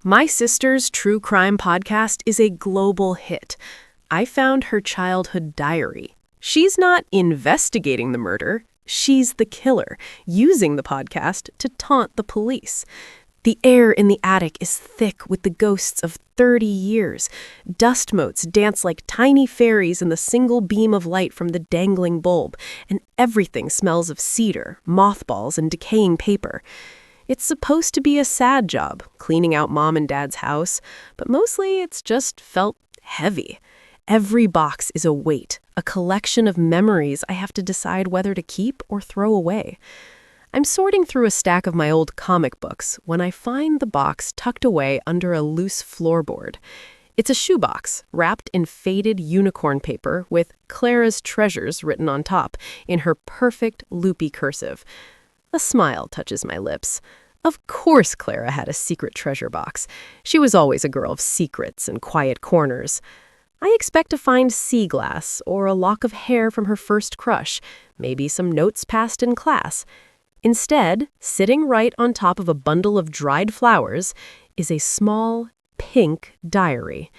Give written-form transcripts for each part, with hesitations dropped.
My sister's true crime podcast is a global hit. I found her childhood diary. She's not investigating the murder. She's the killer, using the podcast to taunt the police. The air in the attic is thick with the ghosts of 30 years. Dust motes dance like tiny fairies in the single beam of light from the dangling bulb, and everything smells of cedar, mothballs, and decaying paper. It's supposed to be a sad job, cleaning out Mom and Dad's house, but mostly it's just felt heavy. Every box is a weight, a collection of memories I have to decide whether to keep or throw away. I'm sorting through a stack of my old comic books when I find the box tucked away under a loose floorboard. It's a shoebox wrapped in faded unicorn paper with Clara's Treasures written on top in her perfect loopy cursive. A smile touches my lips. Of course Clara had a secret treasure box. She was always a girl of secrets and quiet corners. I expect to find sea glass or a lock of hair from her first crush, maybe some notes passed in class. Instead, sitting right on top of a bundle of dried flowers is a small, pink diary.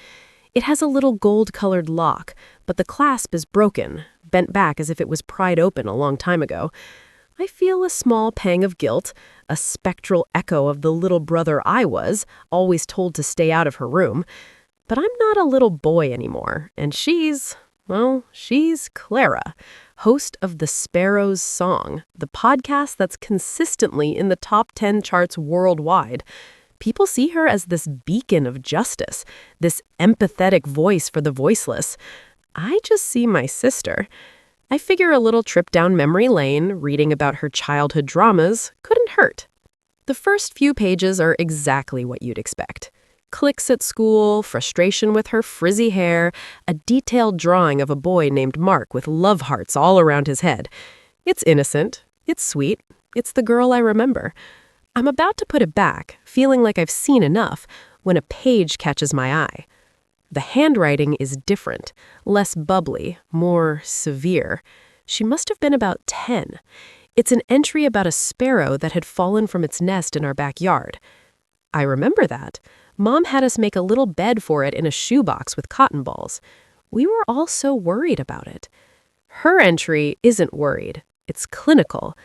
It has a little gold-colored lock, but the clasp is broken, bent back as if it was pried open a long time ago. I feel a small pang of guilt, a spectral echo of the little brother I was, always told to stay out of her room. But I'm not a little boy anymore, and she's Clara, host of The Sparrow's Song, the podcast that's consistently in the top 10 charts worldwide. People see her as this beacon of justice, this empathetic voice for the voiceless. I just see my sister. I figure a little trip down memory lane, reading about her childhood dramas, couldn't hurt. The first few pages are exactly what you'd expect. Cliques at school, frustration with her frizzy hair, a detailed drawing of a boy named Mark with love hearts all around his head. It's innocent. It's sweet. It's the girl I remember. I'm about to put it back, feeling like I've seen enough, when a page catches my eye. The handwriting is different, less bubbly, more severe. She must have been about 10. It's an entry about a sparrow that had fallen from its nest in our backyard. I remember that. Mom had us make a little bed for it in a shoebox with cotton balls. We were all so worried about it. Her entry isn't worried. It's clinical.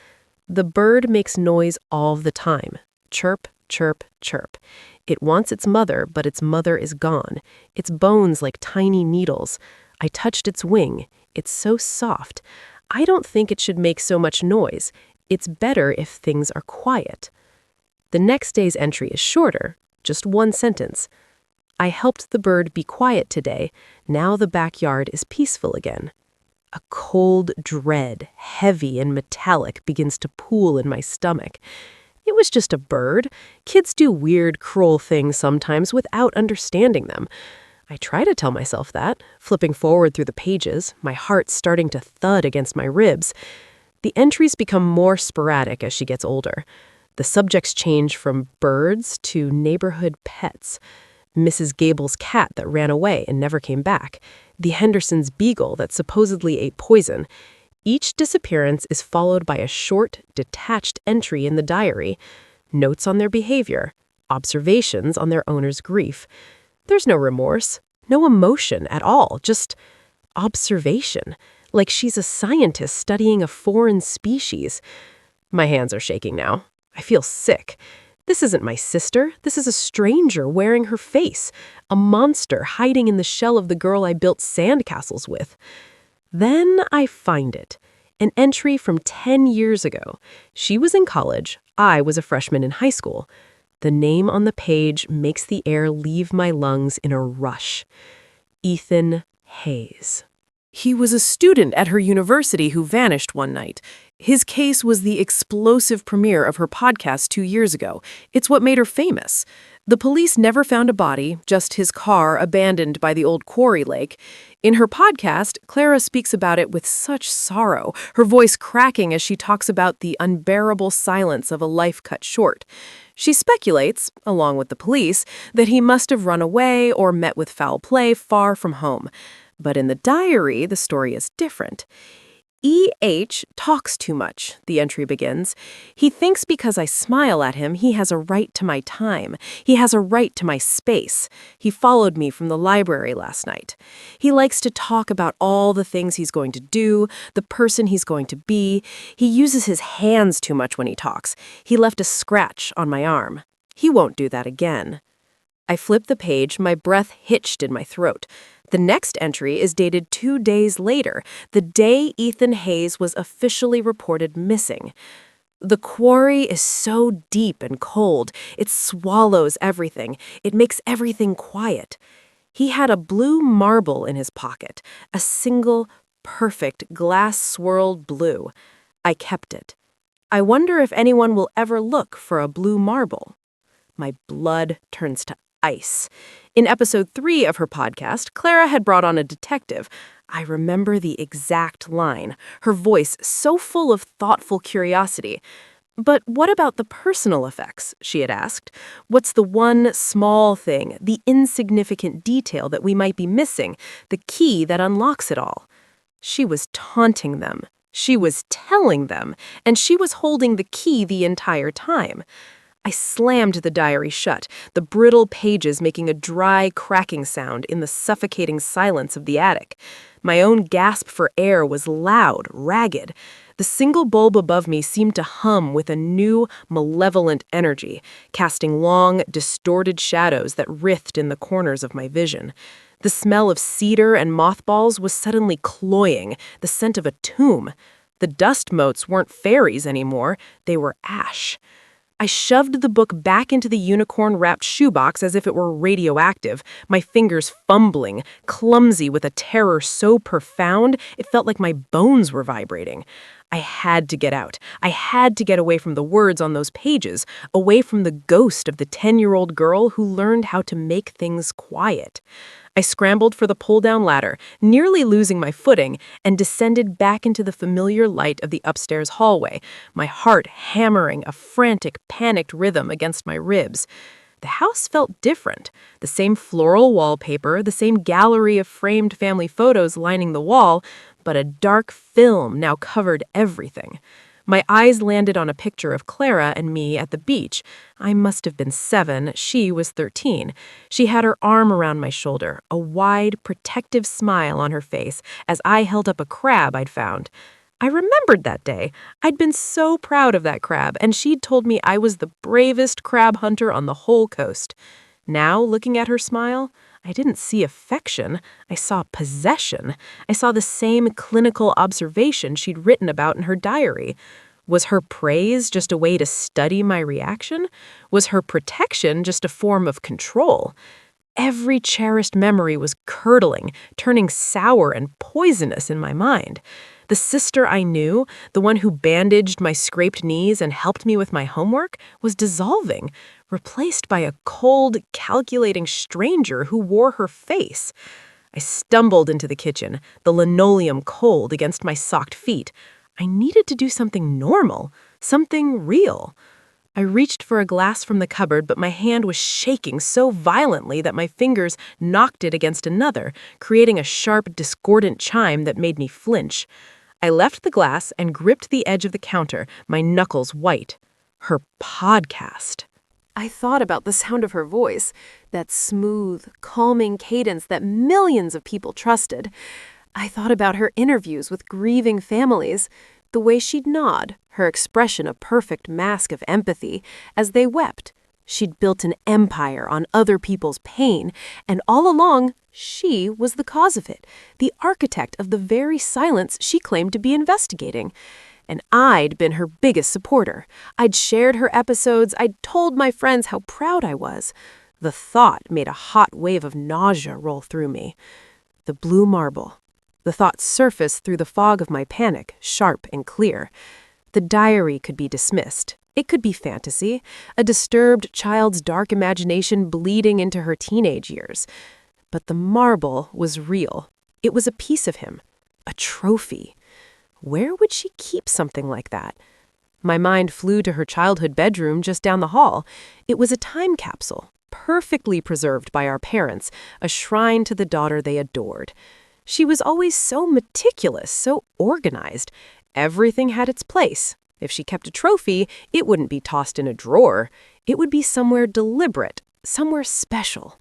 The bird makes noise all the time. Chirp, chirp, chirp. It wants its mother, but its mother is gone. Its bones like tiny needles. I touched its wing. It's so soft. I don't think it should make so much noise. It's better if things are quiet. The next day's entry is shorter. Just one sentence. I helped the bird be quiet today. Now the backyard is peaceful again. A cold dread, heavy and metallic, begins to pool in my stomach. It was just a bird. Kids do weird, cruel things sometimes without understanding them. I try to tell myself that, flipping forward through the pages, my heart starting to thud against my ribs. The entries become more sporadic as she gets older. The subjects change from birds to neighborhood pets. Mrs. Gable's cat that ran away and never came back. The Hendersons' beagle that supposedly ate poison. Each disappearance is followed by a short, detached entry in the diary. Notes on their behavior. Observations on their owner's grief. There's no remorse. No emotion at all. Just observation. Like she's a scientist studying a foreign species. My hands are shaking now. I feel sick. This isn't my sister. This is a stranger wearing her face. A monster hiding in the shell of the girl I built sandcastles with. Then I find it. An entry from 10 years ago. She was in college. I was a freshman in high school. The name on the page makes the air leave my lungs in a rush. Ethan Hayes. He was a student at her university who vanished one night. His case was the explosive premiere of her podcast 2 years ago. It's what made her famous. The police never found a body, just his car abandoned by the old quarry lake. In her podcast, Clara speaks about it with such sorrow, her voice cracking as she talks about the unbearable silence of a life cut short. She speculates, along with the police, that he must have run away or met with foul play far from home. But in the diary, the story is different. E.H. talks too much, the entry begins. He thinks because I smile at him, he has a right to my time. He has a right to my space. He followed me from the library last night. He likes to talk about all the things he's going to do, the person he's going to be. He uses his hands too much when he talks. He left a scratch on my arm. He won't do that again. I flipped the page, my breath hitched in my throat. The next entry is dated 2 days later, the day Ethan Hayes was officially reported missing. The quarry is so deep and cold, it swallows everything. It makes everything quiet. He had a blue marble in his pocket, a single, perfect, glass-swirled blue. I kept it. I wonder if anyone will ever look for a blue marble. My blood turns to ice. In episode 3 of her podcast, Clara had brought on a detective. I remember the exact line, her voice so full of thoughtful curiosity. But what about the personal effects, she had asked. What's the one small thing, the insignificant detail that we might be missing, the key that unlocks it all? She was taunting them. She was telling them, and she was holding the key the entire time. I slammed the diary shut, the brittle pages making a dry, cracking sound in the suffocating silence of the attic. My own gasp for air was loud, ragged. The single bulb above me seemed to hum with a new, malevolent energy, casting long, distorted shadows that writhed in the corners of my vision. The smell of cedar and mothballs was suddenly cloying, the scent of a tomb. The dust motes weren't fairies anymore, they were ash. I shoved the book back into the unicorn-wrapped shoebox as if it were radioactive, my fingers fumbling, clumsy with a terror so profound it felt like my bones were vibrating. I had to get out. I had to get away from the words on those pages, away from the ghost of the 10-year-old girl who learned how to make things quiet. I scrambled for the pull-down ladder, nearly losing my footing, and descended back into the familiar light of the upstairs hallway, my heart hammering a frantic, panicked rhythm against my ribs. The house felt different. The same floral wallpaper, the same gallery of framed family photos lining the wall, but a dark film now covered everything. My eyes landed on a picture of Clara and me at the beach. I must have been 7, she was 13. She had her arm around my shoulder, a wide, protective smile on her face as I held up a crab I'd found. I remembered that day. I'd been so proud of that crab, and she'd told me I was the bravest crab hunter on the whole coast. Now, looking at her smile, I didn't see affection. I saw possession. I saw the same clinical observation she'd written about in her diary. Was her praise just a way to study my reaction? Was her protection just a form of control? Every cherished memory was curdling, turning sour and poisonous in my mind. The sister I knew, the one who bandaged my scraped knees and helped me with my homework, was dissolving, replaced by a cold, calculating stranger who wore her face. I stumbled into the kitchen, the linoleum cold against my socked feet. I needed to do something normal, something real. I reached for a glass from the cupboard, but my hand was shaking so violently that my fingers knocked it against another, creating a sharp, discordant chime that made me flinch. I left the glass and gripped the edge of the counter, my knuckles white. Her podcast. I thought about the sound of her voice, that smooth, calming cadence that millions of people trusted. I thought about her interviews with grieving families, the way she'd nod, her expression a perfect mask of empathy, as they wept. She'd built an empire on other people's pain, and all along, she was the cause of it, the architect of the very silence she claimed to be investigating. And I'd been her biggest supporter. I'd shared her episodes, I'd told my friends how proud I was. The thought made a hot wave of nausea roll through me. The blue marble. The thought surfaced through the fog of my panic, sharp and clear. The diary could be dismissed. It could be fantasy, a disturbed child's dark imagination bleeding into her teenage years. But the marble was real. It was a piece of him, a trophy. Where would she keep something like that? My mind flew to her childhood bedroom just down the hall. It was a time capsule, perfectly preserved by our parents, a shrine to the daughter they adored. She was always so meticulous, so organized. Everything had its place. If she kept a trophy, it wouldn't be tossed in a drawer. It would be somewhere deliberate, somewhere special.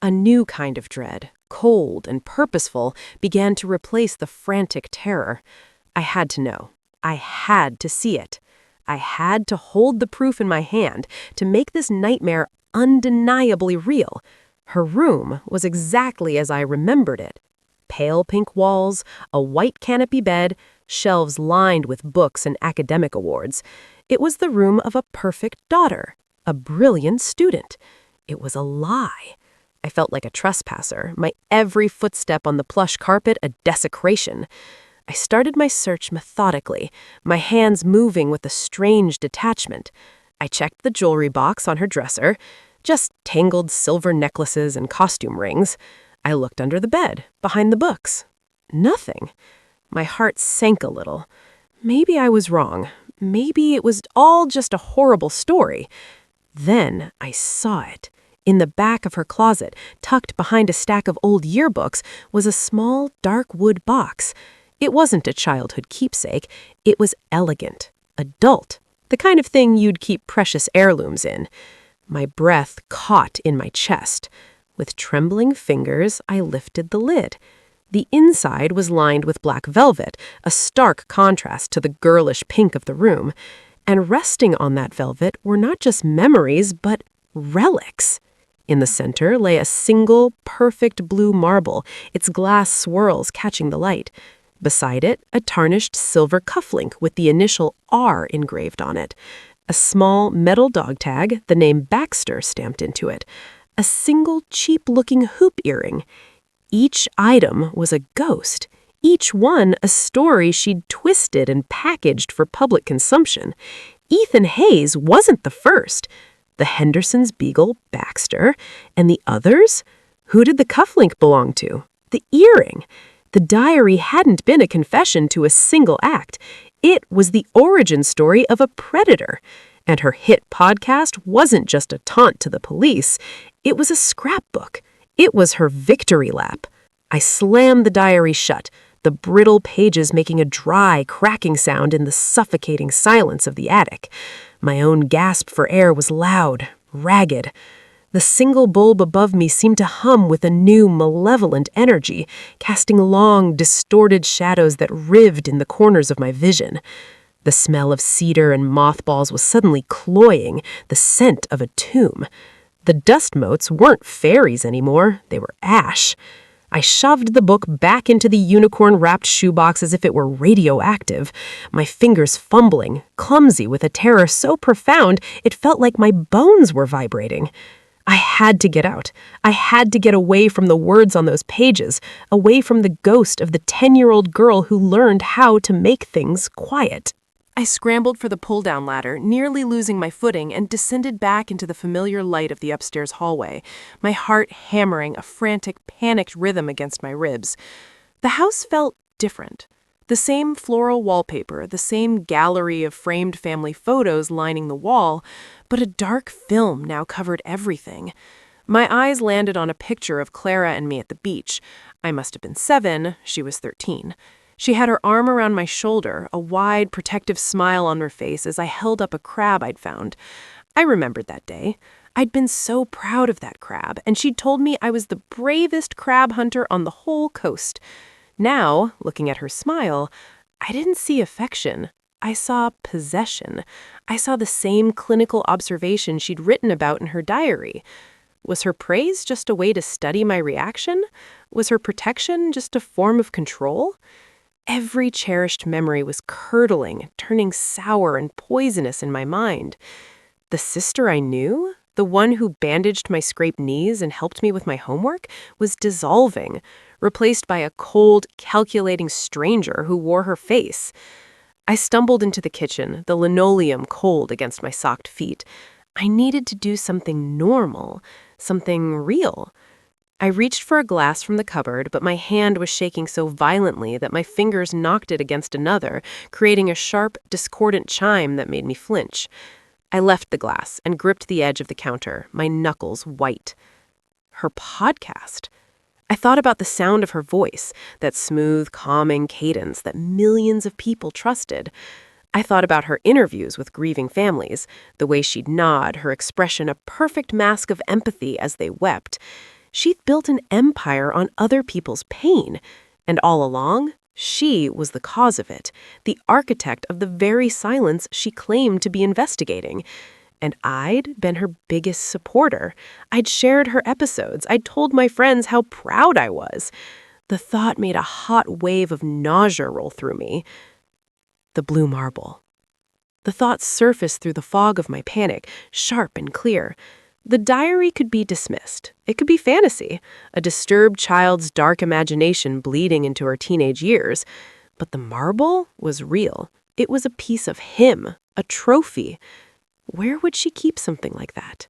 A new kind of dread, cold and purposeful, began to replace the frantic terror. I had to know. I had to see it. I had to hold the proof in my hand to make this nightmare undeniably real. Her room was exactly as I remembered it. Pale pink walls, a white canopy bed, shelves lined with books and academic awards. It was the room of a perfect daughter, a brilliant student. It was a lie. I felt like a trespasser, my every footstep on the plush carpet a desecration. I started my search methodically, my hands moving with a strange detachment. I checked the jewelry box on her dresser, just tangled silver necklaces and costume rings. I looked under the bed, behind the books. Nothing. My heart sank a little. Maybe I was wrong. Maybe it was all just a horrible story. Then I saw it. In the back of her closet, tucked behind a stack of old yearbooks, was a small, dark wood box. It wasn't a childhood keepsake. It was elegant, adult, the kind of thing you'd keep precious heirlooms in. My breath caught in my chest. With trembling fingers, I lifted the lid. The inside was lined with black velvet, a stark contrast to the girlish pink of the room. And resting on that velvet were not just memories, but relics. In the center lay a single, perfect blue marble, its glass swirls catching the light. Beside it, a tarnished silver cufflink with the initial R engraved on it. A small metal dog tag, the name Baxter stamped into it. A single cheap-looking hoop earring. Each item was a ghost. Each one a story she'd twisted and packaged for public consumption. Ethan Hayes wasn't the first. The Henderson's beagle, Baxter, and the others? Who did the cufflink belong to? The earring? The diary hadn't been a confession to a single act. It was the origin story of a predator. And her hit podcast wasn't just a taunt to the police. It was a scrapbook. It was her victory lap. I slammed the diary shut, the brittle pages making a dry, cracking sound in the suffocating silence of the attic. My own gasp for air was loud, ragged. The single bulb above me seemed to hum with a new, malevolent energy, casting long, distorted shadows that writhed in the corners of my vision. The smell of cedar and mothballs was suddenly cloying, the scent of a tomb. The dust motes weren't fairies anymore, they were ash. I shoved the book back into the unicorn-wrapped shoebox as if it were radioactive, my fingers fumbling, clumsy with a terror so profound it felt like my bones were vibrating. I had to get out. I had to get away from the words on those pages, away from the ghost of the 10-year-old girl who learned how to make things quiet. I scrambled for the pull-down ladder, nearly losing my footing, and descended back into the familiar light of the upstairs hallway, my heart hammering a frantic, panicked rhythm against my ribs. The house felt different. The same floral wallpaper, the same gallery of framed family photos lining the wall, but a dark film now covered everything. My eyes landed on a picture of Clara and me at the beach. I must have been 7, she was 13. She had her arm around my shoulder, a wide, protective smile on her face as I held up a crab I'd found. I remembered that day. I'd been so proud of that crab, and she'd told me I was the bravest crab hunter on the whole coast. Now, looking at her smile, I didn't see affection. I saw possession. I saw the same clinical observation she'd written about in her diary. Was her praise just a way to study my reaction? Was her protection just a form of control? Every cherished memory was curdling, turning sour and poisonous in my mind. The sister I knew, the one who bandaged my scraped knees and helped me with my homework, was dissolving, replaced by a cold, calculating stranger who wore her face. I stumbled into the kitchen, the linoleum cold against my socked feet. I needed to do something normal, something real. I reached for a glass from the cupboard, but my hand was shaking so violently that my fingers knocked it against another, creating a sharp, discordant chime that made me flinch. I left the glass and gripped the edge of the counter, my knuckles white. Her podcast. I thought about the sound of her voice, that smooth, calming cadence that millions of people trusted. I thought about her interviews with grieving families, the way she'd nod, her expression a perfect mask of empathy as they wept. She'd built an empire on other people's pain, and all along, she was the cause of it, the architect of the very silence she claimed to be investigating. And I'd been her biggest supporter. I'd shared her episodes. I'd told my friends how proud I was. The thought made a hot wave of nausea roll through me. The blue marble. The thought surfaced through the fog of my panic, sharp and clear. The diary could be dismissed. It could be fantasy, a disturbed child's dark imagination bleeding into her teenage years. But the marble was real. It was a piece of him, a trophy. Where would she keep something like that?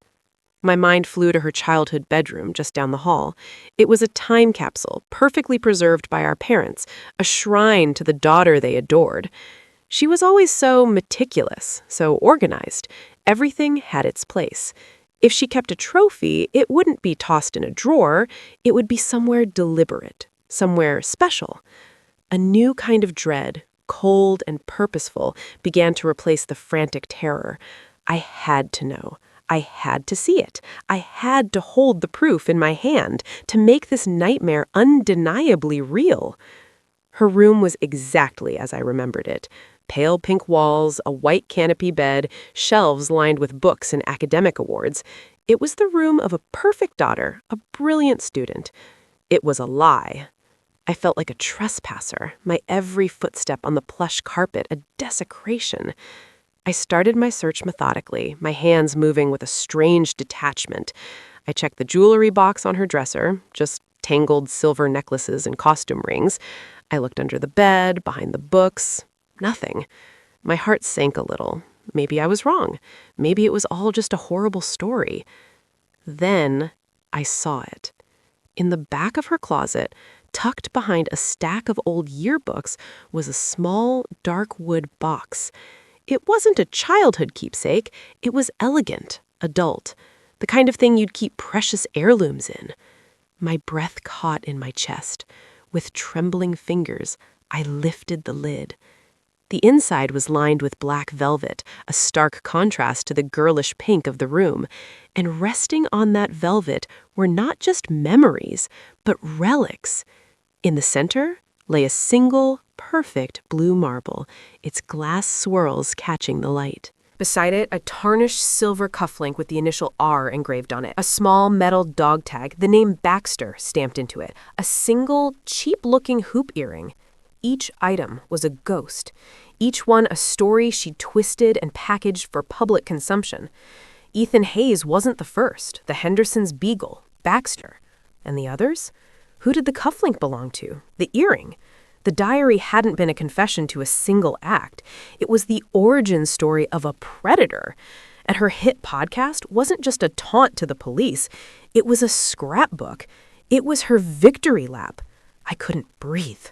My mind flew to her childhood bedroom just down the hall. It was a time capsule, perfectly preserved by our parents, a shrine to the daughter they adored. She was always so meticulous, so organized. Everything had its place. If she kept a trophy, it wouldn't be tossed in a drawer. It would be somewhere deliberate, somewhere special. A new kind of dread, cold and purposeful, began to replace the frantic terror. I had to know. I had to see it. I had to hold the proof in my hand to make this nightmare undeniably real. Her room was exactly as I remembered it. Pale pink walls, a white canopy bed, shelves lined with books and academic awards. It was the room of a perfect daughter, a brilliant student. It was a lie. I felt like a trespasser, my every footstep on the plush carpet a desecration. I started my search methodically, my hands moving with a strange detachment. I checked the jewelry box on her dresser, just tangled silver necklaces and costume rings. I looked under the bed, behind the books. Nothing. My heart sank a little. Maybe I was wrong. Maybe it was all just a horrible story. Then I saw it. In the back of her closet, tucked behind a stack of old yearbooks, was a small, dark wood box. It wasn't a childhood keepsake. It was elegant, adult, the kind of thing you'd keep precious heirlooms in. My breath caught in my chest. With trembling fingers, I lifted the lid. The inside was lined with black velvet, a stark contrast to the girlish pink of the room, and resting on that velvet were not just memories, but relics. In the center lay a single, perfect blue marble, its glass swirls catching the light. Beside it, a tarnished silver cufflink with the initial R engraved on it, a small metal dog tag, the name Baxter stamped into it, a single, cheap-looking hoop earring. Each item was a ghost, each one a story she'd twisted and packaged for public consumption. Ethan Hayes wasn't the first, the Henderson's beagle, Baxter. And the others? Who did the cufflink belong to? The earring? The diary hadn't been a confession to a single act. It was the origin story of a predator. And her hit podcast wasn't just a taunt to the police. It was a scrapbook. It was her victory lap. I couldn't breathe.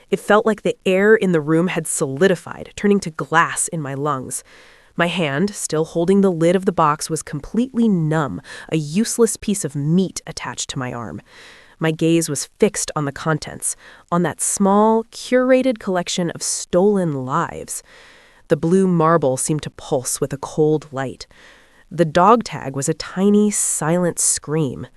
It felt like the air in the room had solidified, turning to glass in my lungs. My hand, still holding the lid of the box, was completely numb, a useless piece of meat attached to my arm. My gaze was fixed on the contents, on that small, curated collection of stolen lives. The blue marble seemed to pulse with a cold light. The dog tag was a tiny, silent scream.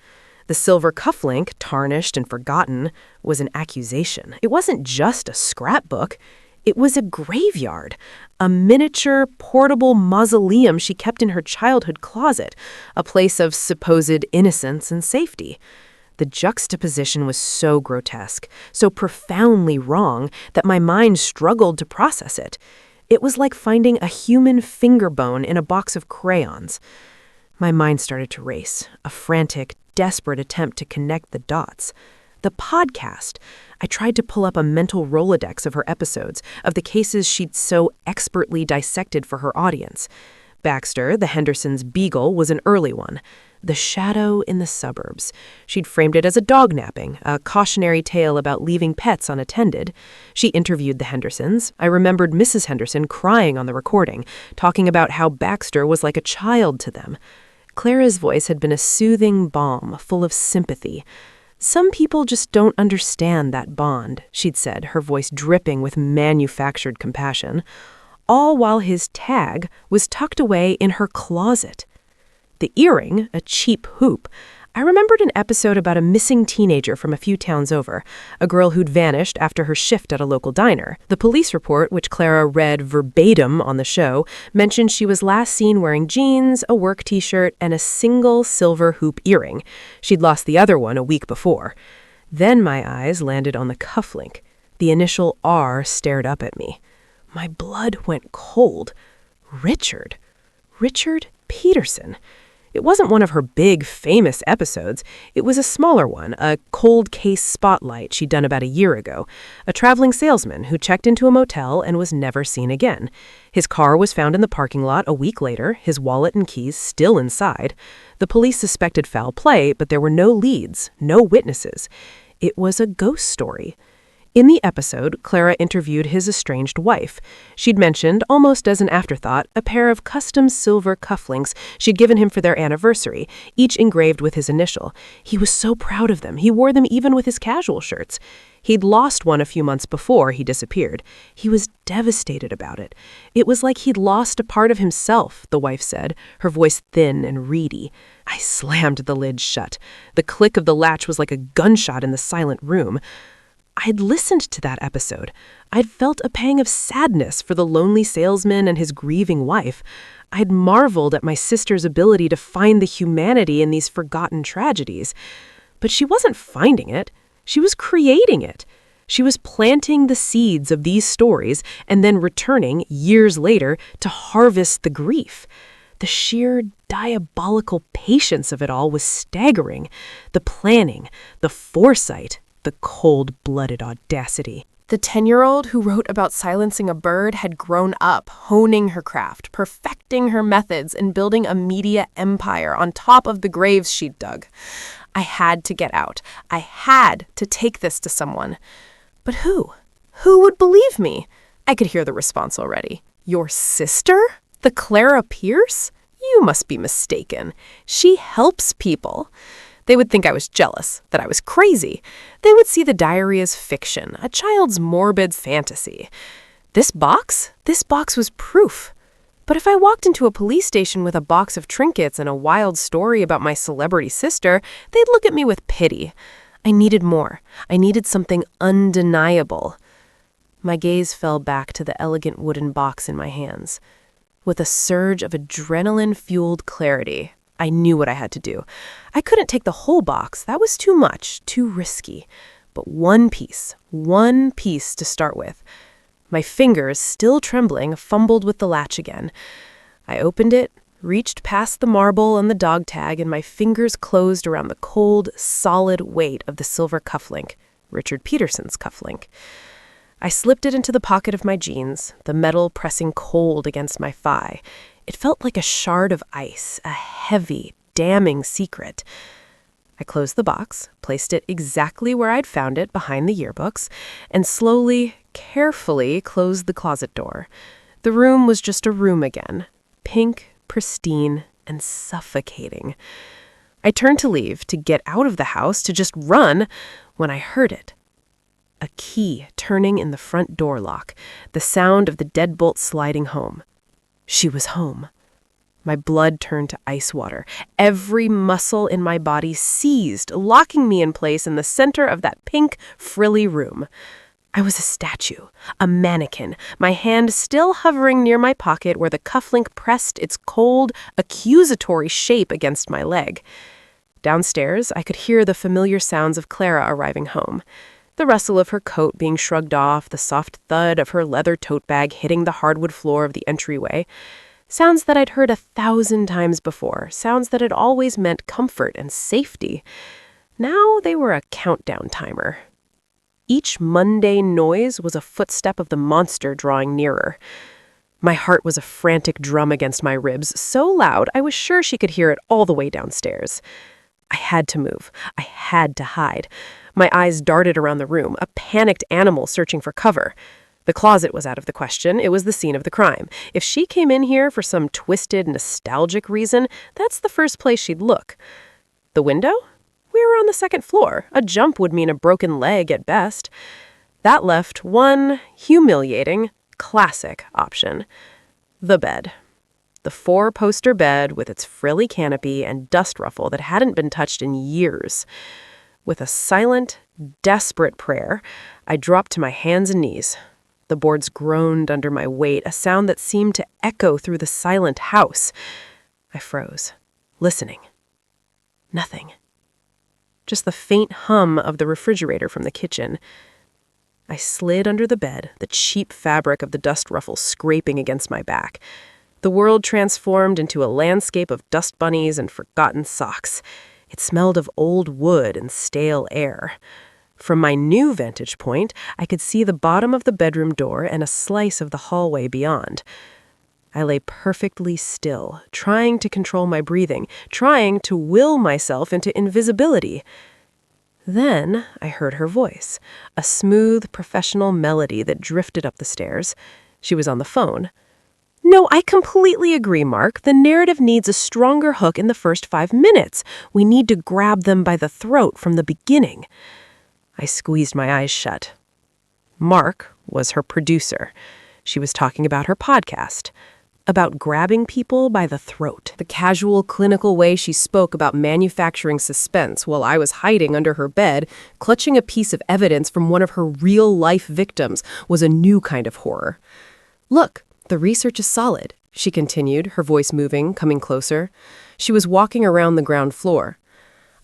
The silver cufflink, tarnished and forgotten, was an accusation. It wasn't just a scrapbook. It was a graveyard, a miniature, portable mausoleum she kept in her childhood closet, a place of supposed innocence and safety. The juxtaposition was so grotesque, so profoundly wrong, that my mind struggled to process it. It was like finding a human finger bone in a box of crayons. My mind started to race, a frantic, desperate attempt to connect the dots. The podcast. I tried to pull up a mental Rolodex of her episodes, of the cases she'd so expertly dissected for her audience. Baxter, the Henderson's beagle, was an early one. The Shadow in the Suburbs. She'd framed it as a dog napping, a cautionary tale about leaving pets unattended. She interviewed the Hendersons. I remembered Mrs. Henderson crying on the recording, talking about how Baxter was like a child to them. Clara's voice had been a soothing balm, full of sympathy. Some people just don't understand that bond, she'd said, her voice dripping with manufactured compassion, all while his tag was tucked away in her closet. The earring, a cheap hoop, I remembered an episode about a missing teenager from a few towns over, a girl who'd vanished after her shift at a local diner. The police report, which Clara read verbatim on the show, mentioned she was last seen wearing jeans, a work t-shirt, and a single silver hoop earring. She'd lost the other one a week before. Then my eyes landed on the cufflink. The initial R stared up at me. My blood went cold. Richard Peterson. It wasn't one of her big, famous episodes. It was a smaller one, a cold case spotlight she'd done about a year ago. A traveling salesman who checked into a motel and was never seen again. His car was found in the parking lot a week later, his wallet and keys still inside. The police suspected foul play, but there were no leads, no witnesses. It was a ghost story. In the episode, Clara interviewed his estranged wife. She'd mentioned, almost as an afterthought, a pair of custom silver cufflinks she'd given him for their anniversary, each engraved with his initial. He was so proud of them. He wore them even with his casual shirts. He'd lost one a few months before he disappeared. He was devastated about it. It was like he'd lost a part of himself, the wife said, her voice thin and reedy. I slammed the lid shut. The click of the latch was like a gunshot in the silent room. I'd listened to that episode. I'd felt a pang of sadness for the lonely salesman and his grieving wife. I'd marveled at my sister's ability to find the humanity in these forgotten tragedies. But she wasn't finding it. She was creating it. She was planting the seeds of these stories and then returning, years later, to harvest the grief. The sheer diabolical patience of it all was staggering. The planning, the foresight, the cold-blooded audacity. The 10-year-old who wrote about silencing a bird had grown up, honing her craft, perfecting her methods, and building a media empire on top of the graves she'd dug. I had to get out. I had to take this to someone. But who? Who would believe me? I could hear the response already. Your sister? The Clara Pierce? You must be mistaken. She helps people. They would think I was jealous, that I was crazy. They would see the diary as fiction, a child's morbid fantasy. This box was proof. But if I walked into a police station with a box of trinkets and a wild story about my celebrity sister, they'd look at me with pity. I needed more. I needed something undeniable. My gaze fell back to the elegant wooden box in my hands. With a surge of adrenaline-fueled clarity, I knew what I had to do. I couldn't take the whole box. That was too much, too risky. But one piece to start with. My fingers, still trembling, fumbled with the latch again. I opened it, reached past the marble and the dog tag, and my fingers closed around the cold, solid weight of the silver cufflink, Richard Peterson's cufflink. I slipped it into the pocket of my jeans, the metal pressing cold against my thigh. It felt like a shard of ice, a heavy, damning secret. I closed the box, placed it exactly where I'd found it behind the yearbooks, and slowly, carefully closed the closet door. The room was just a room again, pink, pristine, and suffocating. I turned to leave, to get out of the house, to just run, when I heard it. A key turning in the front door lock, the sound of the deadbolt sliding home. She was home. My blood turned to ice water. Every muscle in my body seized, locking me in place in the center of that pink, frilly room. I was a statue, a mannequin, my hand still hovering near my pocket where the cufflink pressed its cold, accusatory shape against my leg. Downstairs, I could hear the familiar sounds of Clara arriving home. The rustle of her coat being shrugged off, the soft thud of her leather tote bag hitting the hardwood floor of the entryway. Sounds that I'd heard 1,000 times before, sounds that had always meant comfort and safety. Now they were a countdown timer. Each mundane noise was a footstep of the monster drawing nearer. My heart was a frantic drum against my ribs, so loud I was sure she could hear it all the way downstairs. I had to move. I had to hide. My eyes darted around the room, a panicked animal searching for cover. The closet was out of the question. It was the scene of the crime. If she came in here for some twisted, nostalgic reason, that's the first place she'd look. The window? We were on the second floor. A jump would mean a broken leg at best. That left one humiliating, classic option. The bed. The four-poster bed with its frilly canopy and dust ruffle that hadn't been touched in years. With a silent, desperate prayer, I dropped to my hands and knees. The boards groaned under my weight, a sound that seemed to echo through the silent house. I froze, listening. Nothing. Just the faint hum of the refrigerator from the kitchen. I slid under the bed, the cheap fabric of the dust ruffle scraping against my back. The world transformed into a landscape of dust bunnies and forgotten socks. It smelled of old wood and stale air. From my new vantage point, I could see the bottom of the bedroom door and a slice of the hallway beyond. I lay perfectly still, trying to control my breathing, trying to will myself into invisibility. Then I heard her voice, a smooth, professional melody that drifted up the stairs. She was on the phone. "No, I completely agree, Mark. The narrative needs a stronger hook in the first 5 minutes. We need to grab them by the throat from the beginning." I squeezed my eyes shut. Mark was her producer. She was talking about her podcast, about grabbing people by the throat. The casual, clinical way she spoke about manufacturing suspense while I was hiding under her bed, clutching a piece of evidence from one of her real-life victims, was a new kind of horror. "Look, the research is solid," she continued, her voice moving, coming closer. She was walking around the ground floor.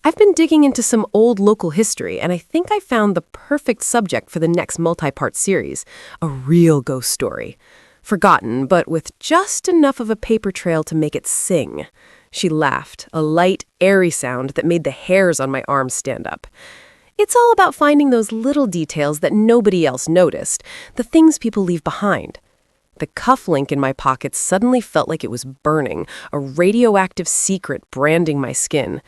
"I've been digging into some old local history, and I think I found the perfect subject for the next multi-part series. A real ghost story. Forgotten, but with just enough of a paper trail to make it sing." She laughed, a light, airy sound that made the hairs on my arms stand up. "It's all about finding those little details that nobody else noticed, the things people leave behind." The cufflink in my pocket suddenly felt like it was burning, a radioactive secret branding my skin.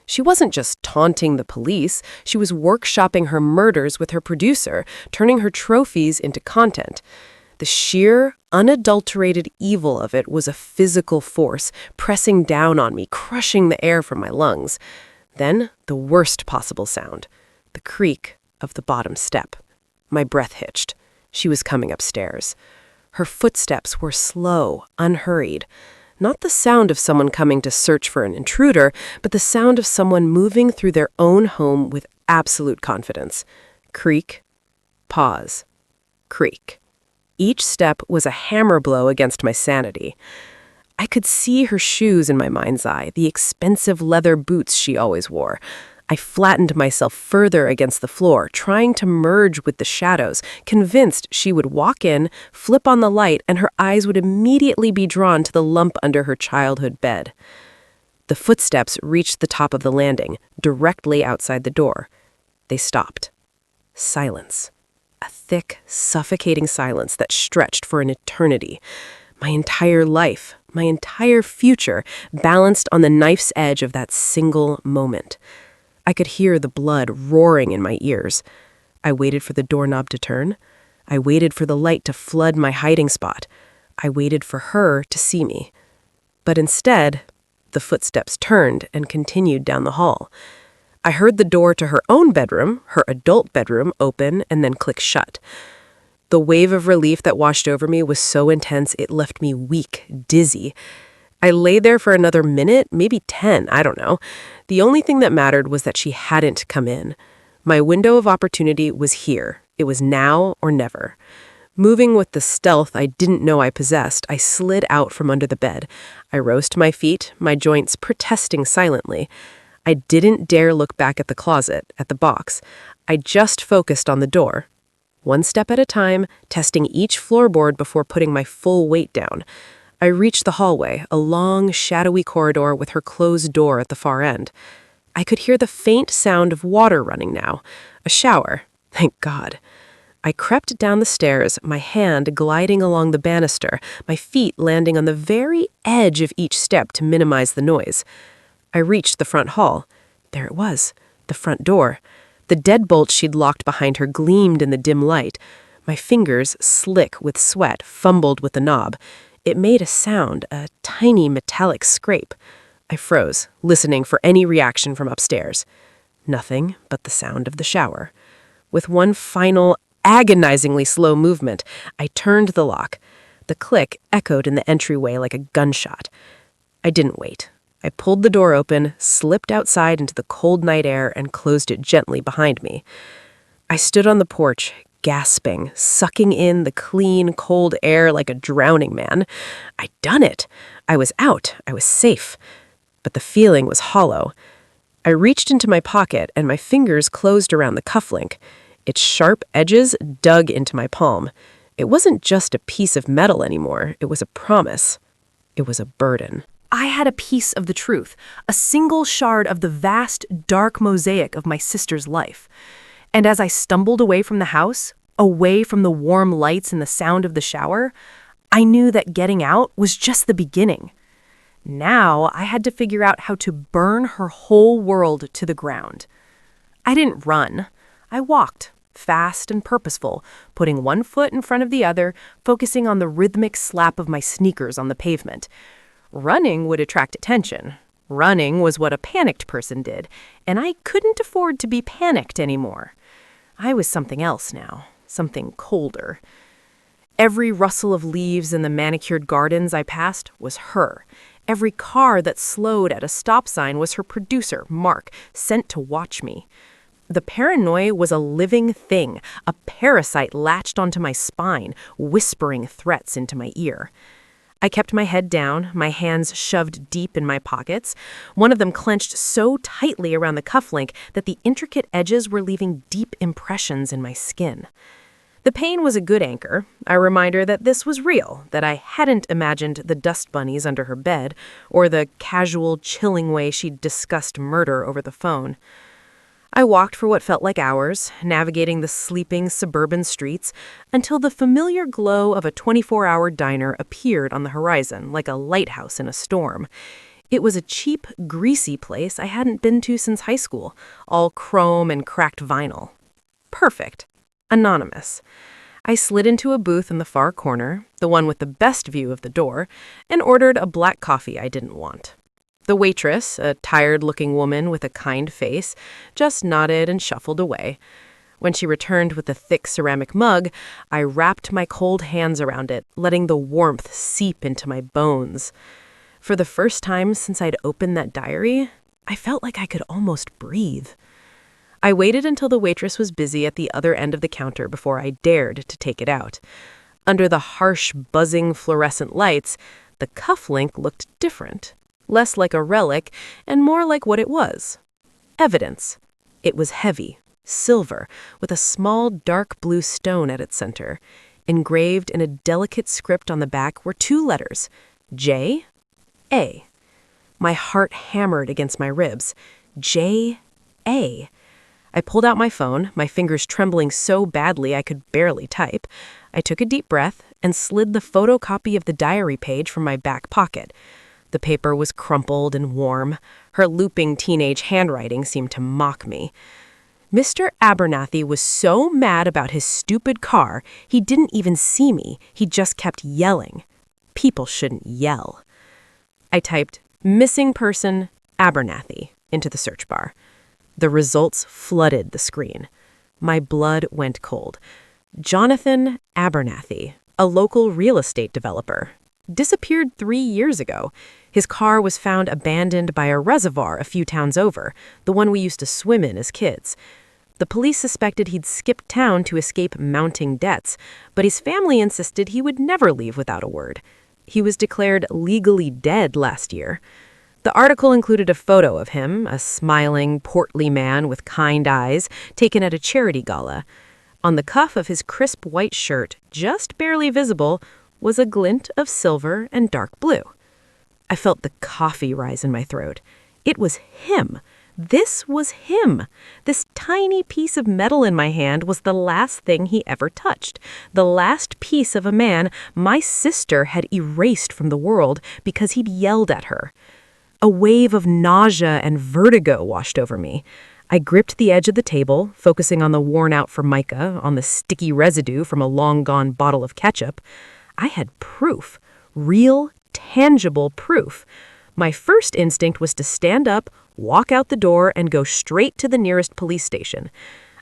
She wasn't just taunting the police, she was workshopping her murders with her producer, turning her trophies into content. The sheer, unadulterated evil of it was a physical force, pressing down on me, crushing the air from my lungs. Then, the worst possible sound, the creak of the bottom step. My breath hitched. She was coming upstairs. Her footsteps were slow, unhurried. Not the sound of someone coming to search for an intruder, but the sound of someone moving through their own home with absolute confidence. Creak, pause, creak. Each step was a hammer blow against my sanity. I could see her shoes in my mind's eye, the expensive leather boots she always wore. I flattened myself further against the floor, trying to merge with the shadows, convinced she would walk in, flip on the light, and her eyes would immediately be drawn to the lump under her childhood bed. The footsteps reached the top of the landing, directly outside the door. They stopped. Silence. A thick, suffocating silence that stretched for an eternity. My entire life, my entire future, balanced on the knife's edge of that single moment. I could hear the blood roaring in my ears. I waited for the doorknob to turn. I waited for the light to flood my hiding spot. I waited for her to see me. But instead, the footsteps turned and continued down the hall. I heard the door to her own bedroom, her adult bedroom, open and then click shut. The wave of relief that washed over me was so intense it left me weak, dizzy. I lay there for another minute, maybe 10, I don't know. The only thing that mattered was that she hadn't come in. My window of opportunity was here. It was now or never. Moving with the stealth I didn't know I possessed, I slid out from under the bed. I rose to my feet, my joints protesting silently. I didn't dare look back at the closet, at the box. I just focused on the door. One step at a time, testing each floorboard before putting my full weight down. I reached the hallway, a long, shadowy corridor with her closed door at the far end. I could hear the faint sound of water running now. A shower. Thank God. I crept down the stairs, my hand gliding along the banister, my feet landing on the very edge of each step to minimize the noise. I reached the front hall. There it was, the front door. The deadbolt she'd locked behind her gleamed in the dim light. My fingers, slick with sweat, fumbled with the knob. It made a sound, a tiny metallic scrape. I froze, listening for any reaction from upstairs. Nothing but the sound of the shower. With one final, agonizingly slow movement, I turned the lock. The click echoed in the entryway like a gunshot. I didn't wait. I pulled the door open, slipped outside into the cold night air, and closed it gently behind me. I stood on the porch, gasping, sucking in the clean, cold air like a drowning man. I'd done it. I was out. I was safe. But the feeling was hollow. I reached into my pocket, and my fingers closed around the cufflink. Its sharp edges dug into my palm. It wasn't just a piece of metal anymore. It was a promise. It was a burden. I had a piece of the truth, a single shard of the vast, dark mosaic of my sister's life. And as I stumbled away from the house, away from the warm lights and the sound of the shower, I knew that getting out was just the beginning. Now I had to figure out how to burn her whole world to the ground. I didn't run. I walked, fast and purposeful, putting one foot in front of the other, focusing on the rhythmic slap of my sneakers on the pavement. Running would attract attention. Running was what a panicked person did, and I couldn't afford to be panicked anymore. I was something else now, something colder. Every rustle of leaves in the manicured gardens I passed was her. Every car that slowed at a stop sign was her producer, Mark, sent to watch me. The paranoia was a living thing, a parasite latched onto my spine, whispering threats into my ear. I kept my head down, my hands shoved deep in my pockets, one of them clenched so tightly around the cufflink that the intricate edges were leaving deep impressions in my skin. The pain was a good anchor, a reminder that this was real, that I hadn't imagined the dust bunnies under her bed, or the casual, chilling way she'd discussed murder over the phone. I walked for what felt like hours, navigating the sleeping suburban streets, until the familiar glow of a 24-hour diner appeared on the horizon like a lighthouse in a storm. It was a cheap, greasy place I hadn't been to since high school, all chrome and cracked vinyl. Perfect. Anonymous. I slid into a booth in the far corner, the one with the best view of the door, and ordered a black coffee I didn't want. The waitress, a tired-looking woman with a kind face, just nodded and shuffled away. When she returned with the thick ceramic mug, I wrapped my cold hands around it, letting the warmth seep into my bones. For the first time since I'd opened that diary, I felt like I could almost breathe. I waited until the waitress was busy at the other end of the counter before I dared to take it out. Under the harsh, buzzing fluorescent lights, the cufflink looked different. Less like a relic and more like what it was. Evidence. It was heavy, silver, with a small dark blue stone at its center. Engraved in a delicate script on the back were two letters, J, A. My heart hammered against my ribs. J, A. I pulled out my phone, my fingers trembling so badly I could barely type. I took a deep breath and slid the photocopy of the diary page from my back pocket. The paper was crumpled and warm. Her looping teenage handwriting seemed to mock me. Mr. Abernathy was so mad about his stupid car, he didn't even see me. He just kept yelling. People shouldn't yell. I typed, "Missing person, Abernathy," into the search bar. The results flooded the screen. My blood went cold. Jonathan Abernathy, a local real estate developer, disappeared 3 years ago. His car was found abandoned by a reservoir a few towns over, the one we used to swim in as kids. The police suspected he'd skipped town to escape mounting debts, but his family insisted he would never leave without a word. He was declared legally dead last year. The article included a photo of him, a smiling, portly man with kind eyes, taken at a charity gala. On the cuff of his crisp white shirt, just barely visible, was a glint of silver and dark blue. I felt the coffee rise in my throat. It was him. This was him. This tiny piece of metal in my hand was the last thing he ever touched. The last piece of a man my sister had erased from the world because he'd yelled at her. A wave of nausea and vertigo washed over me. I gripped the edge of the table, focusing on the worn-out formica, on the sticky residue from a long-gone bottle of ketchup. I had proof. Real, tangible proof. My first instinct was to stand up, walk out the door, and go straight to the nearest police station.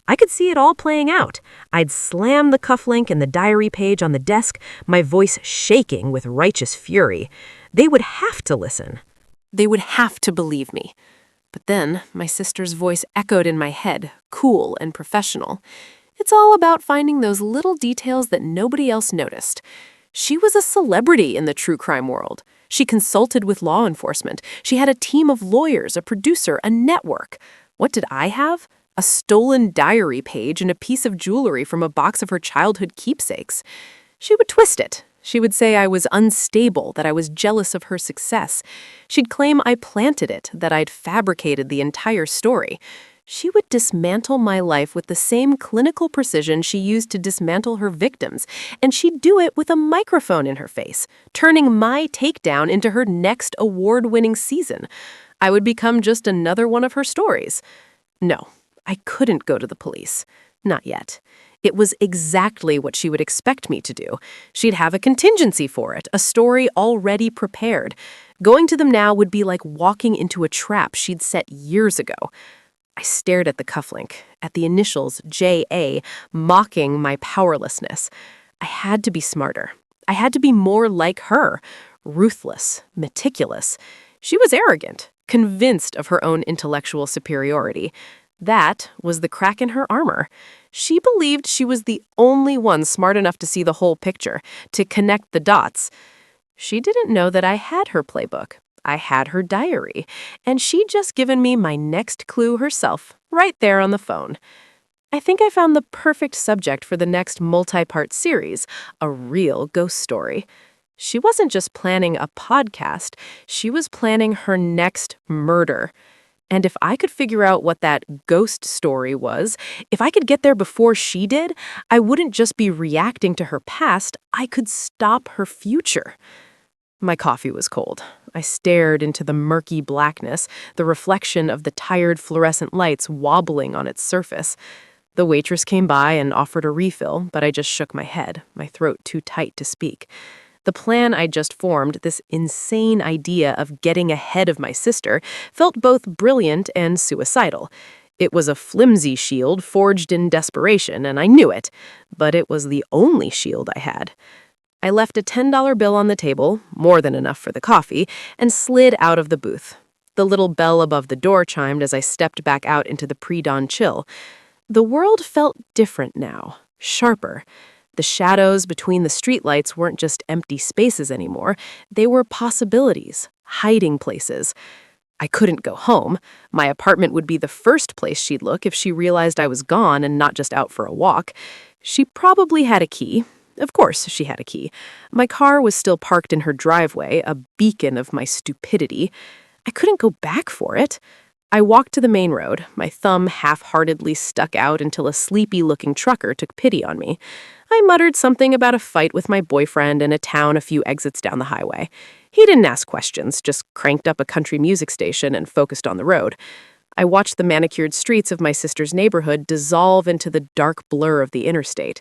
I could see it all playing out. I'd slam the cufflink and the diary page on the desk, my voice shaking with righteous fury. They would have to listen. They would have to believe me. But then my sister's voice echoed in my head, cool and professional. It's all about finding those little details that nobody else noticed. She was a celebrity in the true crime world. She consulted with law enforcement. She had a team of lawyers, a producer, a network. What did I have? A stolen diary page and a piece of jewelry from a box of her childhood keepsakes. She would twist it. She would say I was unstable, that I was jealous of her success. She'd claim I planted it, that I'd fabricated the entire story. She would dismantle my life with the same clinical precision she used to dismantle her victims, and she'd do it with a microphone in her face, turning my takedown into her next award-winning season. I would become just another one of her stories. No, I couldn't go to the police. Not yet. It was exactly what she would expect me to do. She'd have a contingency for it, a story already prepared. Going to them now would be like walking into a trap she'd set years ago. I stared at the cufflink, at the initials J.A., mocking my powerlessness. I had to be smarter. I had to be more like her, ruthless, meticulous. She was arrogant, convinced of her own intellectual superiority. That was the crack in her armor. She believed she was the only one smart enough to see the whole picture, to connect the dots. She didn't know that I had her playbook. I had her diary, and she'd just given me my next clue herself, right there on the phone. I think I found the perfect subject for the next multi-part series, a real ghost story. She wasn't just planning a podcast, she was planning her next murder. And if I could figure out what that ghost story was, if I could get there before she did, I wouldn't just be reacting to her past, I could stop her future. My coffee was cold. I stared into the murky blackness, the reflection of the tired fluorescent lights wobbling on its surface. The waitress came by and offered a refill, but I just shook my head, my throat too tight to speak. The plan I'd just formed, this insane idea of getting ahead of my sister, felt both brilliant and suicidal. It was a flimsy shield forged in desperation, and I knew it, but it was the only shield I had. I left a $10 bill on the table, more than enough for the coffee, and slid out of the booth. The little bell above the door chimed as I stepped back out into the pre-dawn chill. The world felt different now, sharper. The shadows between the streetlights weren't just empty spaces anymore. They were possibilities, hiding places. I couldn't go home. My apartment would be the first place she'd look if she realized I was gone and not just out for a walk. She probably had a key. Of course she had a key. My car was still parked in her driveway, a beacon of my stupidity. I couldn't go back for it. I walked to the main road, my thumb half-heartedly stuck out until a sleepy-looking trucker took pity on me. I muttered something about a fight with my boyfriend in a town a few exits down the highway. He didn't ask questions, just cranked up a country music station and focused on the road. I watched the manicured streets of my sister's neighborhood dissolve into the dark blur of the interstate.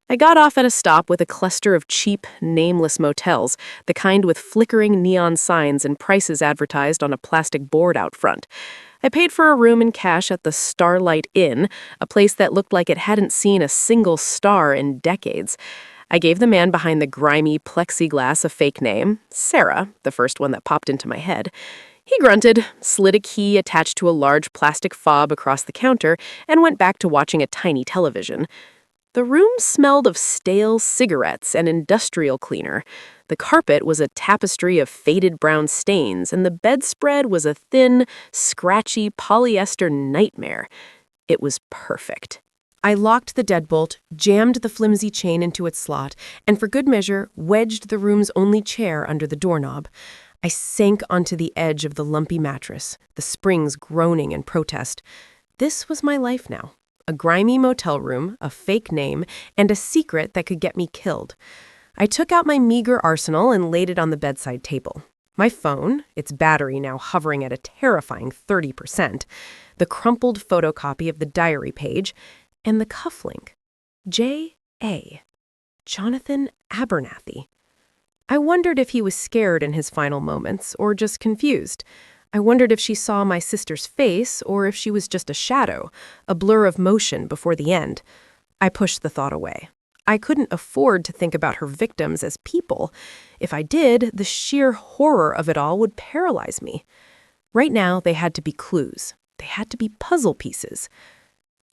I got off at a stop with a cluster of cheap, nameless motels, the kind with flickering neon signs and prices advertised on a plastic board out front. I paid for a room in cash at the Starlight Inn, a place that looked like it hadn't seen a single star in decades. I gave the man behind the grimy plexiglass a fake name, Sarah, the first one that popped into my head. He grunted, slid a key attached to a large plastic fob across the counter, and went back to watching a tiny television. The room smelled of stale cigarettes and industrial cleaner. The carpet was a tapestry of faded brown stains, and the bedspread was a thin, scratchy polyester nightmare. It was perfect. I locked the deadbolt, jammed the flimsy chain into its slot, and for good measure, wedged the room's only chair under the doorknob. I sank onto the edge of the lumpy mattress, the springs groaning in protest. This was my life now. A grimy motel room, a fake name, and a secret that could get me killed. I took out my meager arsenal and laid it on the bedside table. My phone, its battery now hovering at a terrifying 30%, the crumpled photocopy of the diary page, and the cufflink. J.A. Jonathan Abernathy. I wondered if he was scared in his final moments or just confused. I wondered if she saw my sister's face or if she was just a shadow, a blur of motion before the end. I pushed the thought away. I couldn't afford to think about her victims as people. If I did, the sheer horror of it all would paralyze me. Right now, they had to be clues. They had to be puzzle pieces.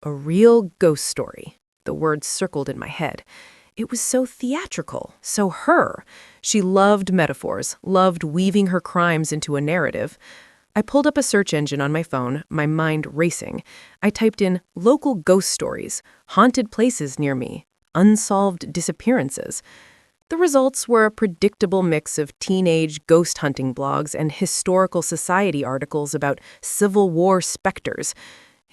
A real ghost story. The words circled in my head. It was so theatrical, so her. She loved metaphors, loved weaving her crimes into a narrative. I pulled up a search engine on my phone, my mind racing. I typed in local ghost stories, haunted places near me, unsolved disappearances. The results were a predictable mix of teenage ghost hunting blogs and historical society articles about Civil War specters.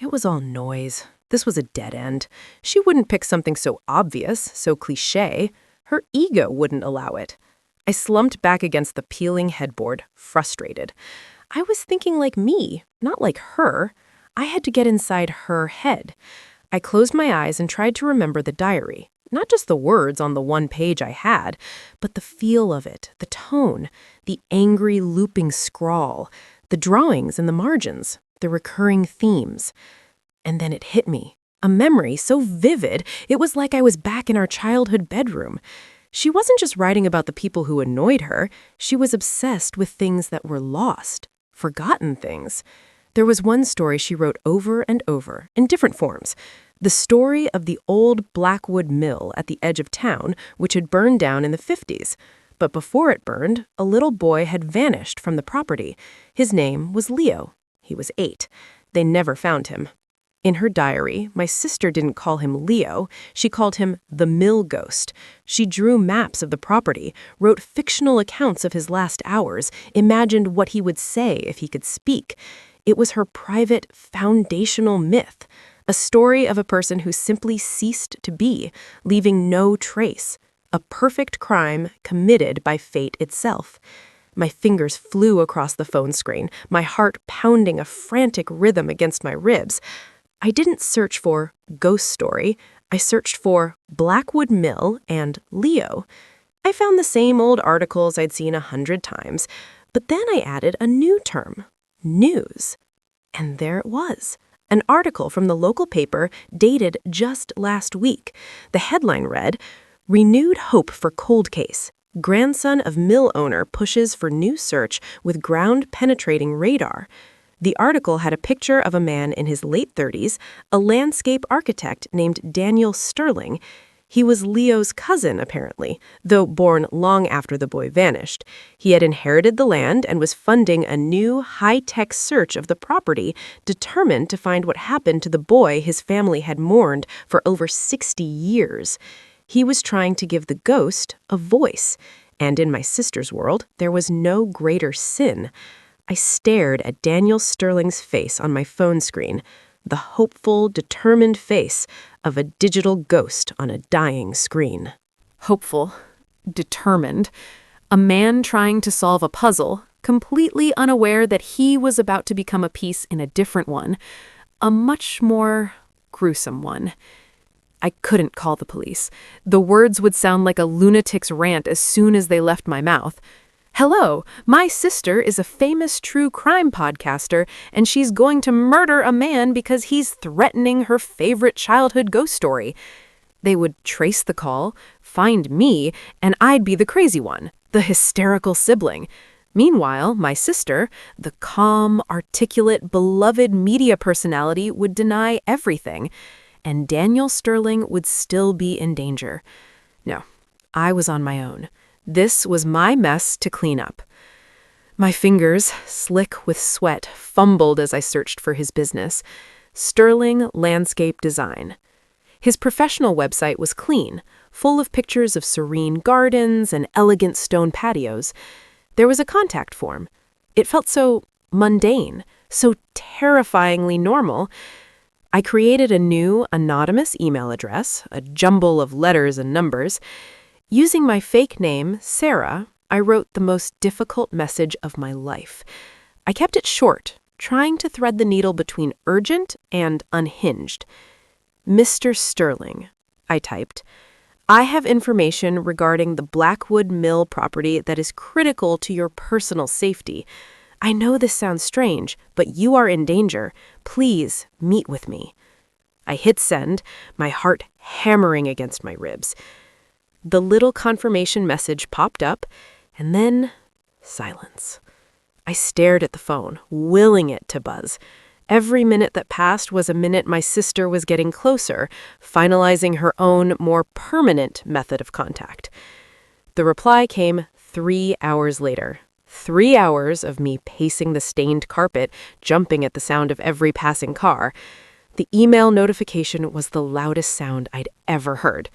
It was all noise. This was a dead end. She wouldn't pick something so obvious, so cliché. Her ego wouldn't allow it. I slumped back against the peeling headboard, frustrated. I was thinking like me, not like her. I had to get inside her head. I closed my eyes and tried to remember the diary. Not just the words on the one page I had, but the feel of it, the tone, the angry looping scrawl, the drawings in the margins, the recurring themes. And then it hit me. A memory so vivid, it was like I was back in our childhood bedroom. She wasn't just writing about the people who annoyed her. She was obsessed with things that were lost, forgotten things. There was one story she wrote over and over, in different forms. The story of the old Blackwood mill at the edge of town, which had burned down in the 50s. But before it burned, a little boy had vanished from the property. His name was Leo. He was 8. They never found him. In her diary, my sister didn't call him Leo. She called him the mill ghost. She drew maps of the property, wrote fictional accounts of his last hours, imagined what he would say if he could speak. It was her private, foundational myth, a story of a person who simply ceased to be, leaving no trace, a perfect crime committed by fate itself. My fingers flew across the phone screen, my heart pounding a frantic rhythm against my ribs. I didn't search for ghost story. I searched for Blackwood Mill and Leo. I found the same old articles I'd seen 100 times, but then I added a new term, news. And there it was, an article from the local paper dated just last week. The headline read, "Renewed Hope for Cold Case. Grandson of mill owner pushes for new search with ground-penetrating radar." The article had a picture of a man in his late 30s, a landscape architect named Daniel Sterling. He was Leo's cousin, apparently, though born long after the boy vanished. He had inherited the land and was funding a new, high-tech search of the property, determined to find what happened to the boy his family had mourned for over 60 years. He was trying to give the ghost a voice, and in my sister's world, there was no greater sin. I stared at Daniel Sterling's face on my phone screen, the hopeful, determined face of a digital ghost on a dying screen. Hopeful, determined, a man trying to solve a puzzle, completely unaware that he was about to become a piece in a different one, a much more gruesome one. I couldn't call the police. The words would sound like a lunatic's rant as soon as they left my mouth. "Hello, my sister is a famous true crime podcaster, and she's going to murder a man because he's threatening her favorite childhood ghost story." They would trace the call, find me, and I'd be the crazy one, the hysterical sibling. Meanwhile, my sister, the calm, articulate, beloved media personality, would deny everything, and Daniel Sterling would still be in danger. No, I was on my own. This was my mess to clean up. My fingers, slick with sweat, fumbled as I searched for his business. Sterling Landscape Design. His professional website was clean, full of pictures of serene gardens and elegant stone patios. There was a contact form. It felt so mundane, so terrifyingly normal. I created a new anonymous email address, a jumble of letters and numbers. Using my fake name, Sarah, I wrote the most difficult message of my life. I kept it short, trying to thread the needle between urgent and unhinged. "Mr. Sterling," I typed, "I have information regarding the Blackwood Mill property that is critical to your personal safety. I know this sounds strange, but you are in danger. Please meet with me. I hit send, my heart hammering against my ribs. The little confirmation message popped up, and then silence. I stared at the phone, willing it to buzz. Every minute that passed was a minute my sister was getting closer, finalizing her own, more permanent method of contact. The reply came 3 hours later. 3 hours of me pacing the stained carpet, jumping at the sound of every passing car. The email notification was the loudest sound I'd ever heard.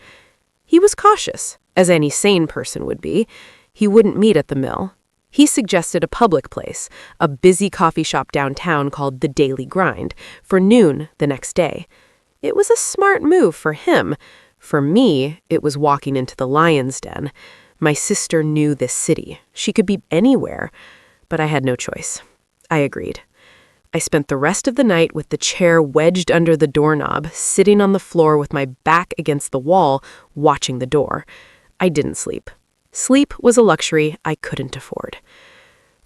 He was cautious, as any sane person would be. He wouldn't meet at the mill. He suggested a public place, a busy coffee shop downtown called The Daily Grind, for noon the next day. It was a smart move for him. For me, it was walking into the lion's den. My sister knew this city. She could be anywhere. But I had no choice. I agreed. I spent the rest of the night with the chair wedged under the doorknob, sitting on the floor with my back against the wall, watching the door. I didn't sleep. Sleep was a luxury I couldn't afford.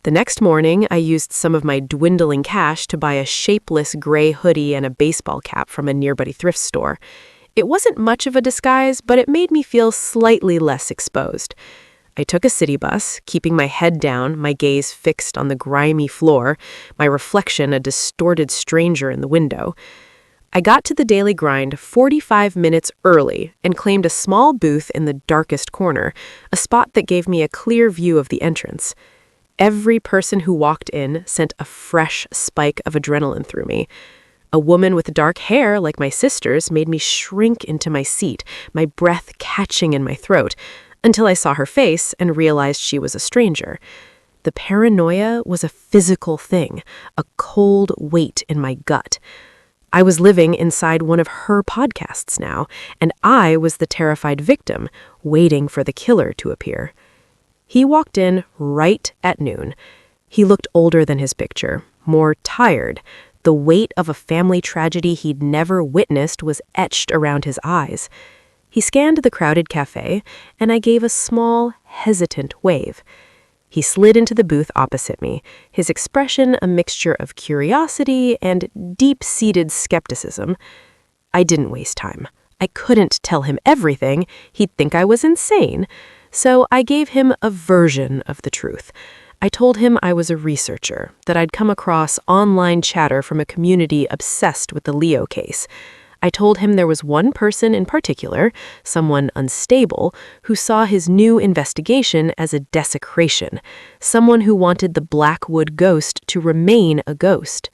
The next morning, I used some of my dwindling cash to buy a shapeless gray hoodie and a baseball cap from a nearby thrift store. It wasn't much of a disguise, but it made me feel slightly less exposed. I took a city bus, keeping my head down, my gaze fixed on the grimy floor, my reflection a distorted stranger in the window. I got to the Daily Grind 45 minutes early and claimed a small booth in the darkest corner, a spot that gave me a clear view of the entrance. Every person who walked in sent a fresh spike of adrenaline through me. A woman with dark hair like my sister's made me shrink into my seat, my breath catching in my throat, until I saw her face and realized she was a stranger. The paranoia was a physical thing, a cold weight in my gut. I was living inside one of her podcasts now, and I was the terrified victim, waiting for the killer to appear. He walked in right at noon. He looked older than his picture, more tired. The weight of a family tragedy he'd never witnessed was etched around his eyes. He scanned the crowded cafe, and I gave a small, hesitant wave. He slid into the booth opposite me, his expression a mixture of curiosity and deep-seated skepticism. I didn't waste time. I couldn't tell him everything. He'd think I was insane. So I gave him a version of the truth. I told him I was a researcher, that I'd come across online chatter from a community obsessed with the Leo case. I told him there was one person in particular, someone unstable, who saw his new investigation as a desecration, someone who wanted the Blackwood ghost to remain a ghost.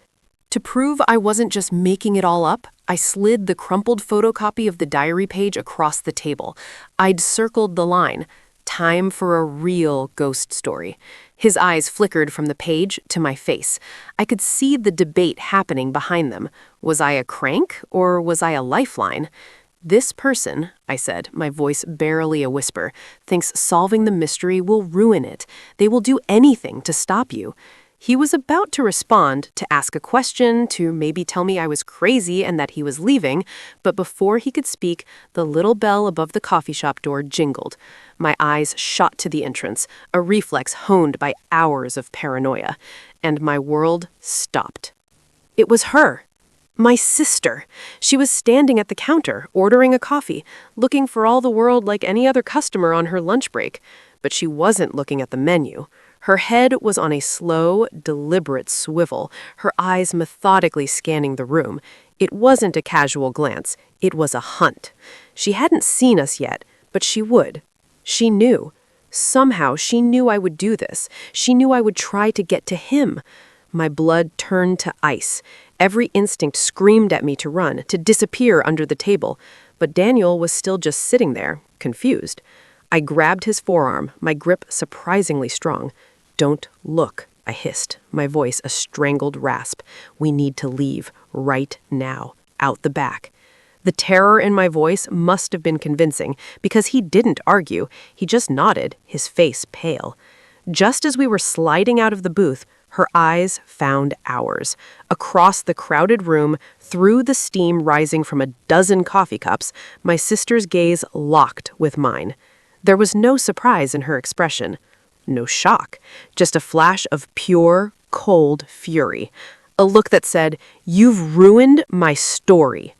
To prove I wasn't just making it all up, I slid the crumpled photocopy of the diary page across the table. I'd circled the line, "Time for a real ghost story." His eyes flickered from the page to my face. I could see the debate happening behind them. Was I a crank or was I a lifeline? "This person," I said, my voice barely a whisper, "thinks solving the mystery will ruin it. They will do anything to stop you." He was about to respond, to ask a question, to maybe tell me I was crazy and that he was leaving, but before he could speak, the little bell above the coffee shop door jingled. My eyes shot to the entrance, a reflex honed by hours of paranoia, and my world stopped. It was her. My sister. She was standing at the counter, ordering a coffee, looking for all the world like any other customer on her lunch break. But she wasn't looking at the menu. Her head was on a slow, deliberate swivel, her eyes methodically scanning the room. It wasn't a casual glance. It was a hunt. She hadn't seen us yet, but she would. She knew. Somehow she knew I would do this. She knew I would try to get to him. My blood turned to ice. Every instinct screamed at me to run, to disappear under the table. But Daniel was still just sitting there, confused. I grabbed his forearm, my grip surprisingly strong. "Don't look," I hissed, my voice a strangled rasp. "We need to leave, right now, out the back." The terror in my voice must have been convincing, because he didn't argue. He just nodded, his face pale. Just as we were sliding out of the booth, her eyes found ours. Across the crowded room, through the steam rising from a dozen coffee cups, my sister's gaze locked with mine. There was no surprise in her expression. No shock, just a flash of pure, cold fury. A look that said, "You've ruined my story."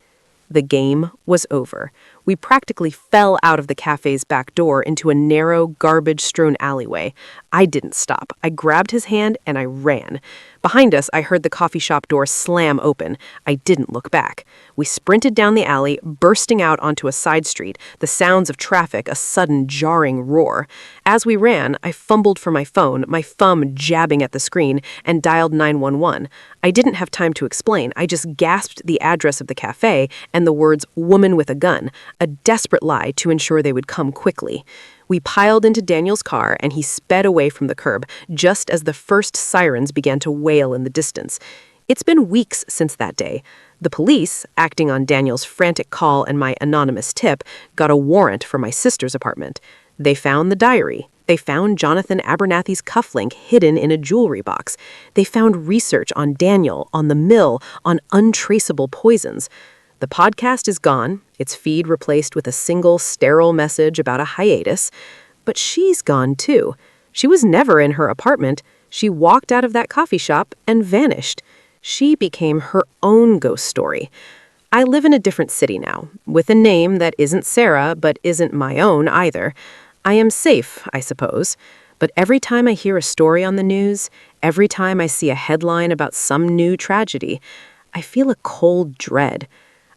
The game was over. We practically fell out of the cafe's back door into a narrow, garbage-strewn alleyway. I didn't stop. I grabbed his hand and I ran. Behind us, I heard the coffee shop door slam open. I didn't look back. We sprinted down the alley, bursting out onto a side street, the sounds of traffic, a sudden jarring roar. As we ran, I fumbled for my phone, my thumb jabbing at the screen, and dialed 911. I didn't have time to explain. I just gasped the address of the cafe and the words "woman with a gun," a desperate lie to ensure they would come quickly. We piled into Daniel's car and he sped away from the curb just as the first sirens began to wail in the distance. It's been weeks since that day. The police, acting on Daniel's frantic call and my anonymous tip, got a warrant for my sister's apartment. They found the diary. They found Jonathan Abernathy's cufflink hidden in a jewelry box. They found research on Daniel, on the mill, on untraceable poisons. The podcast is gone, its feed replaced with a single sterile message about a hiatus. But she's gone too. She was never in her apartment. She walked out of that coffee shop and vanished. She became her own ghost story. I live in a different city now, with a name that isn't Sarah, but isn't my own either. I am safe, I suppose. But every time I hear a story on the news, every time I see a headline about some new tragedy, I feel a cold dread.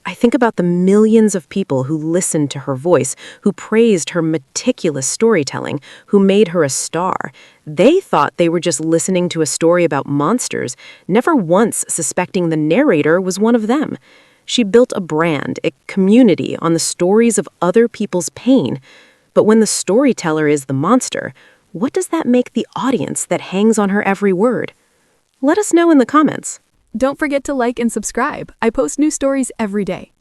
I think about the millions of people who listened to her voice, who praised her meticulous storytelling, who made her a star. They thought they were just listening to a story about monsters, never once suspecting the narrator was one of them. She built a brand, a community on the stories of other people's pain. But when the storyteller is the monster, what does that make the audience that hangs on her every word? Let us know in the comments. Don't forget to like and subscribe. I post new stories every day.